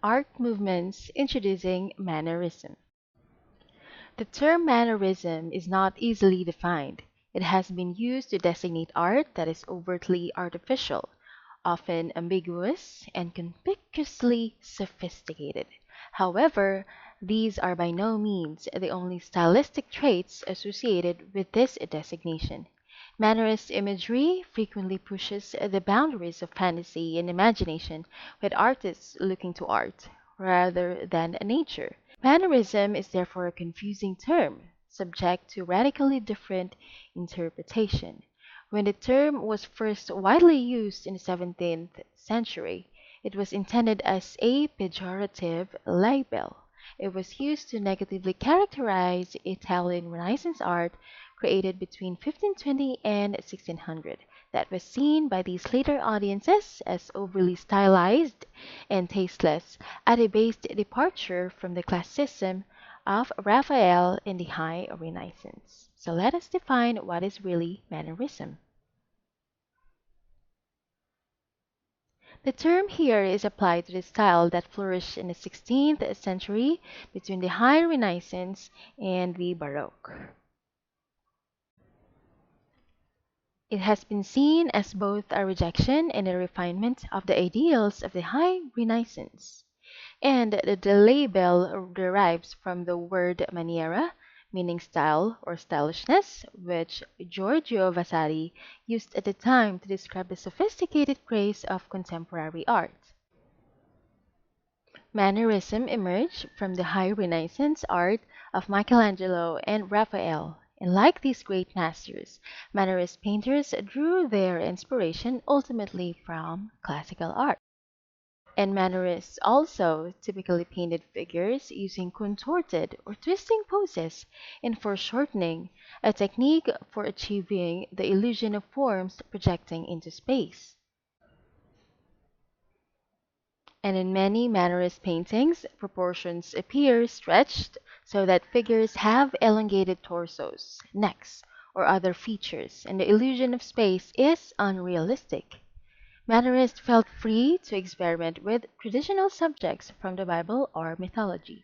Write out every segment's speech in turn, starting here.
art movements introducing Mannerism. The term Mannerism is not easily defined. It has been used to designate art that is overtly artificial, often ambiguous, and conspicuously sophisticated. However, these are by no means the only stylistic traits associated with this designation. Mannerist imagery frequently pushes the boundaries of fantasy and imagination, with artists looking to art rather than nature. Mannerism is therefore a confusing term, subject to radically different interpretation. When the term was first widely used in the 17th century, it was intended as a pejorative label. It was used to negatively characterize Italian Renaissance art created between 1520 and 1600 that was seen by these later audiences as overly stylized and tasteless, a debased departure from the classicism of Raphael in the High Renaissance. So let us define what is really Mannerism. The term here is applied to the style that flourished in the 16th century between the High Renaissance and the Baroque. It has been seen as both a rejection and a refinement of the ideals of the High Renaissance, and the label derives from the word maniera, meaning style or stylishness, which Giorgio Vasari used at the time to describe the sophisticated grace of contemporary art. Mannerism emerged from the High Renaissance art of Michelangelo and Raphael, and like these great masters, Mannerist painters drew their inspiration ultimately from classical art. And Mannerists also typically painted figures using contorted or twisting poses and foreshortening, a technique for achieving the illusion of forms projecting into space. And in many Mannerist paintings, proportions appear stretched so that figures have elongated torsos, necks, or other features, and the illusion of space is unrealistic. Mannerists felt free to experiment with traditional subjects from the Bible or mythology.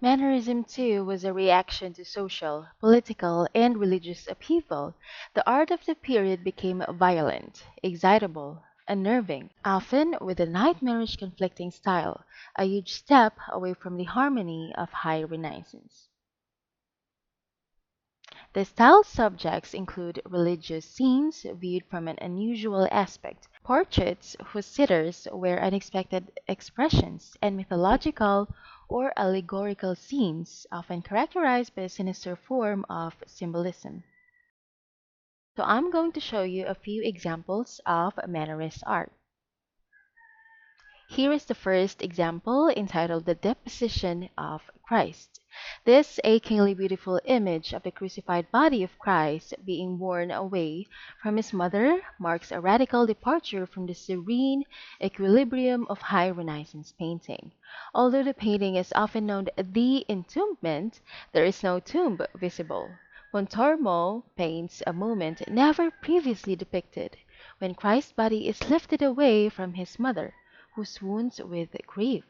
Mannerism, too, was a reaction to social, political, and religious upheaval. The art of the period became violent, excitable, unnerving, often with a nightmarish conflicting style, a huge step away from the harmony of High Renaissance. The style subjects include religious scenes viewed from an unusual aspect, portraits whose sitters wear unexpected expressions, and mythological or allegorical scenes, often characterized by a sinister form of symbolism. So I'm going to show you a few examples of Mannerist art. Here is the first example entitled The Deposition of Christ. This achingly beautiful image of the crucified body of Christ being borne away from his mother marks a radical departure from the serene equilibrium of High Renaissance painting. Although the painting is often known as the entombment, there is no tomb visible. Pontormo paints a moment never previously depicted, when Christ's body is lifted away from his mother, who swoons with grief.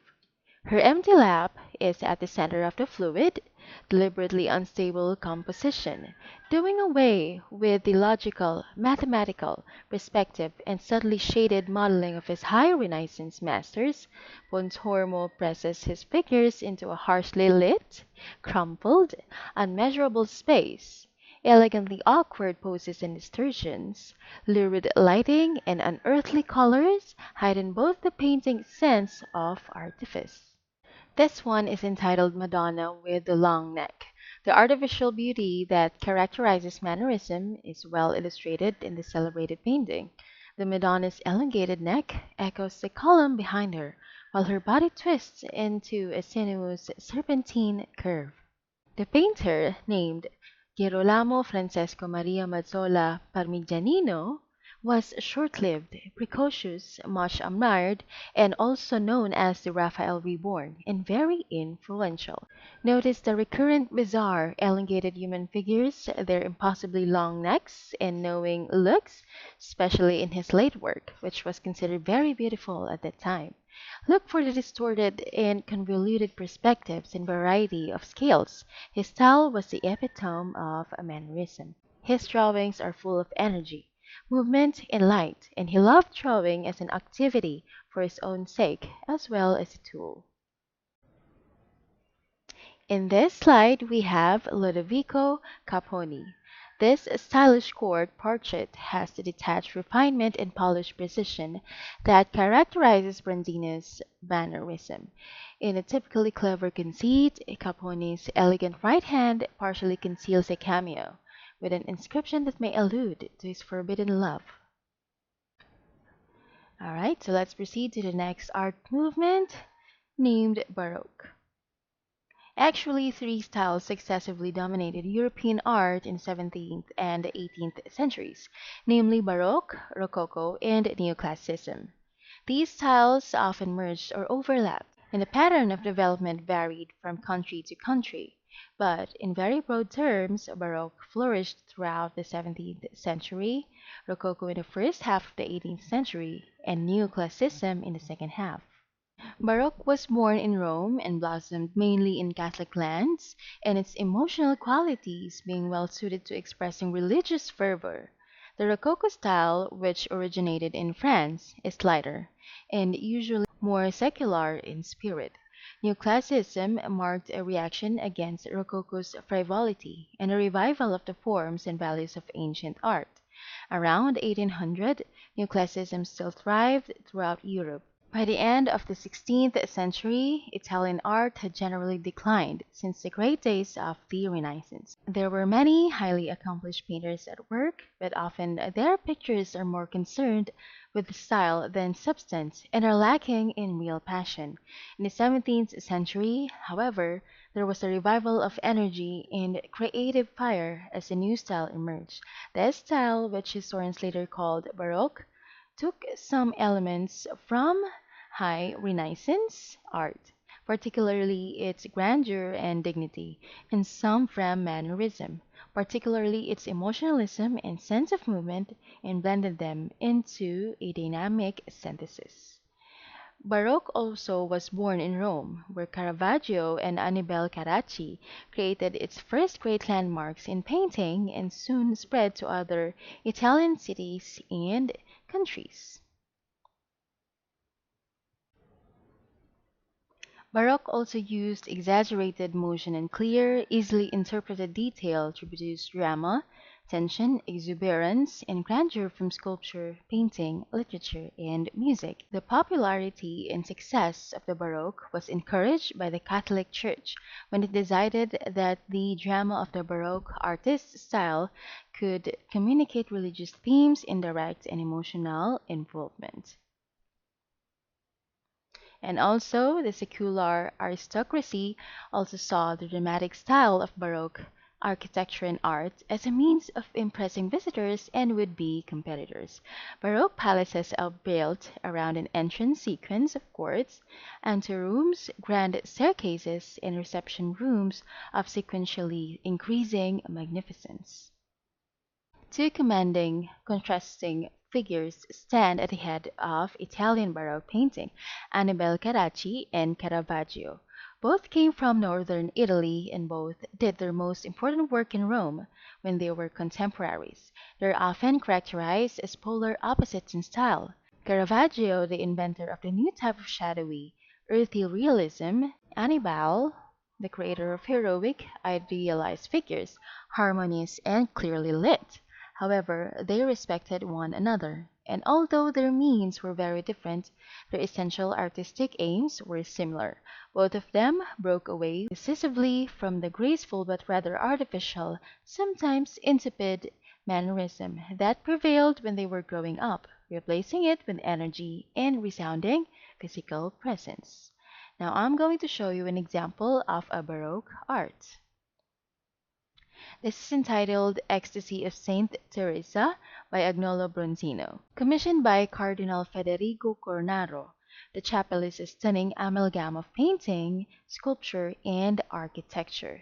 Her empty lap is at the center of the fluid, deliberately unstable composition, doing away with the logical, mathematical, perspective, and subtly shaded modeling of his High Renaissance masters. Pontormo presses his figures into a harshly lit, crumpled, unmeasurable space. Elegantly awkward poses and distortions, lurid lighting, and unearthly colors heighten both the painting's sense of artifice. This one is entitled Madonna with the Long Neck. The artificial beauty that characterizes Mannerism is well illustrated in the celebrated painting. The Madonna's elongated neck echoes the column behind her, while her body twists into a sinuous serpentine curve. The painter, named Girolamo Francesco Maria Mazzola Parmigianino, was short-lived, precocious, much admired, and also known as the Raphael Reborn, and very influential. Notice the recurrent bizarre, elongated human figures, their impossibly long necks, and knowing looks, especially in his late work, which was considered very beautiful at that time. Look for the distorted and convoluted perspectives and variety of scales. His style was the epitome of a mannerism. His drawings are full of energy, movement, and light, and he loved drawing as an activity for his own sake as well as a tool. In this slide, we have Ludovico Caponi. This stylish court portrait has the detached refinement and polished precision that characterizes Bronzino's mannerism. In a typically clever conceit, Caponi's elegant right hand partially conceals a cameo, with an inscription that may allude to his forbidden love. Alright, so let's proceed to the next art movement named Baroque. Actually, three styles successively dominated European art in the 17th and 18th centuries, namely Baroque, Rococo, and Neoclassicism. These styles often merged or overlapped, and the pattern of development varied from country to country. But in very broad terms, Baroque flourished throughout the 17th century, Rococo in the first half of the 18th century, and Neoclassicism in the second half. Baroque was born in Rome and blossomed mainly in Catholic lands, and its emotional qualities being well suited to expressing religious fervor. The Rococo style, which originated in France, is lighter and usually more secular in spirit. Neoclassicism marked a reaction against Rococo's frivolity and a revival of the forms and values of ancient art. Around 1800, Neoclassicism still thrived throughout Europe. By the end of the 16th century, Italian art had generally declined since the great days of the Renaissance. There were many highly accomplished painters at work, but often their pictures are more concerned with style than substance and are lacking in real passion. In the 17th century, however, there was a revival of energy and creative fire as a new style emerged. This style, which historians later called Baroque, took some elements from High Renaissance art, particularly its grandeur and dignity, and some from Mannerism, particularly its emotionalism and sense of movement, and blended them into a dynamic synthesis. Baroque also was born in Rome, where Caravaggio and Annibale Carracci created its first great landmarks in painting and soon spread to other Italian cities and countries. Baroque also used exaggerated motion and clear, easily interpreted detail to produce drama, tension, exuberance, and grandeur from sculpture, painting, literature, and music. The popularity and success of the Baroque was encouraged by the Catholic Church when it decided that the drama of the Baroque artist's style could communicate religious themes in direct and emotional involvement. And also, the secular aristocracy also saw the dramatic style of Baroque architecture and art as a means of impressing visitors and would-be competitors. Baroque palaces are built around an entrance sequence of courts, anterooms, grand staircases, and reception rooms of sequentially increasing magnificence. Two commanding, contrasting figures stand at the head of Italian Baroque painting, Annibale Carracci and Caravaggio. Both came from northern Italy and both did their most important work in Rome when they were contemporaries. They're often characterized as polar opposites in style. Caravaggio, the inventor of the new type of shadowy, earthy realism, Annibale, the creator of heroic, idealized figures, harmonious and clearly lit. However, they respected one another, and although their means were very different, their essential artistic aims were similar. Both of them broke away decisively from the graceful but rather artificial, sometimes insipid mannerism that prevailed when they were growing up, replacing it with energy and resounding physical presence. Now I'm going to show you an example of a Baroque art. This is entitled Ecstasy of Saint Teresa by Agnolo Bronzino. Commissioned by Cardinal Federico Cornaro, the chapel is a stunning amalgam of painting, sculpture, and architecture.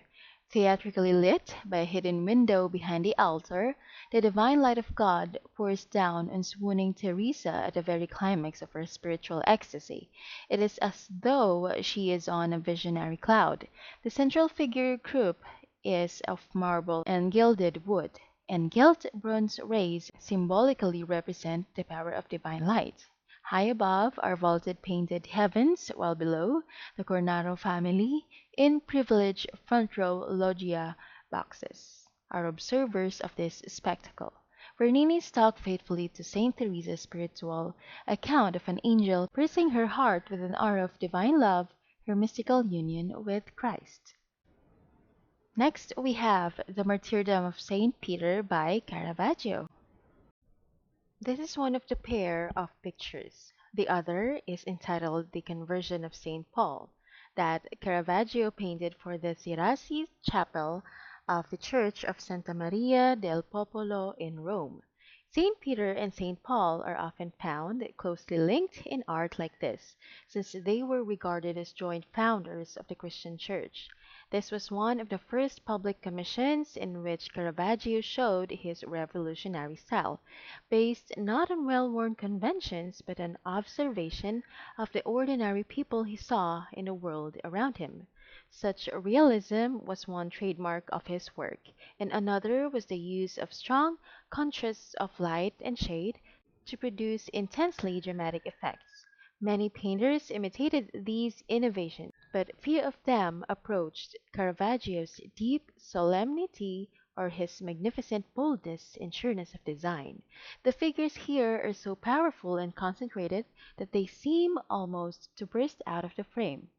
Theatrically lit by a hidden window behind the altar, the divine light of God pours down on swooning Teresa at the very climax of her spiritual ecstasy. It is as though she is on a visionary cloud. The central figure group is of marble and gilded wood, and gilt bronze rays symbolically represent the power of divine light. High above are vaulted painted heavens, while below, the Cornaro family, in privileged front row loggia boxes, are observers of this spectacle. Bernini stuck faithfully to Saint Teresa's spiritual account of an angel piercing her heart with an aura of divine love, her mystical union with Christ. Next, we have The Martyrdom of Saint Peter by Caravaggio. This is one of the pair of pictures. The other is entitled The Conversion of Saint Paul, that Caravaggio painted for the Sirasi chapel of the Church of Santa Maria del Popolo in Rome. Saint Peter and Saint Paul are often found closely linked in art like this, since they were regarded as joint founders of the Christian Church. This was one of the first public commissions in which Caravaggio showed his revolutionary style, based not on well-worn conventions but on observation of the ordinary people he saw in the world around him. Such realism was one trademark of his work, and another was the use of strong contrasts of light and shade to produce intensely dramatic effects. Many painters imitated these innovations, but few of them approached Caravaggio's deep solemnity or his magnificent boldness and sureness of design. The figures here are so powerful and concentrated that they seem almost to burst out of the frame.